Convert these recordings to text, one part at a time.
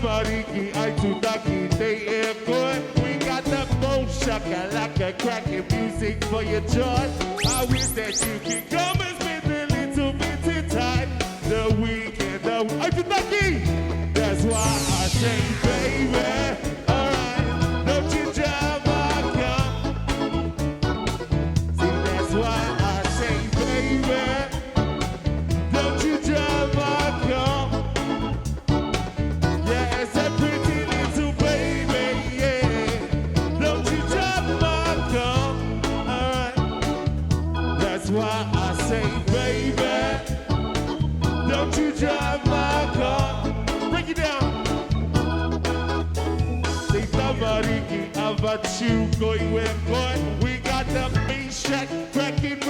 Mariki, I to Ducky, they air good. We got the most shakalaka cracking music for your joy. I wish that you can come and spend a little bit of time. The weekend, I to Ducky. That's why I say, baby, alright, don't you drive my car. See, that's why I say, baby, don't you drive my car. Yeah, it's a pretty little baby, yeah. Don't you drive my car, alright. That's why I say, baby, don't you drive my car. Break it down. Say somebody about you going with boy. We got the main shack, cracking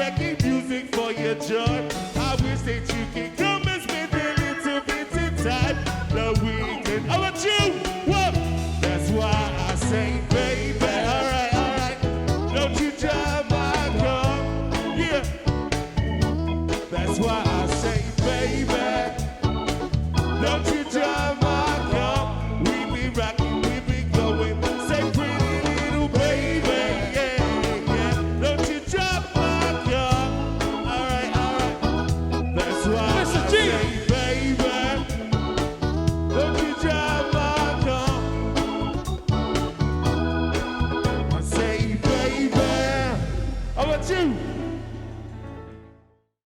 music for your joy. I wish that you can come and spend a little bit of time the weekend. How about you? What? That's why I say, baby, alright. Don't you drive my car. Yeah. That's why I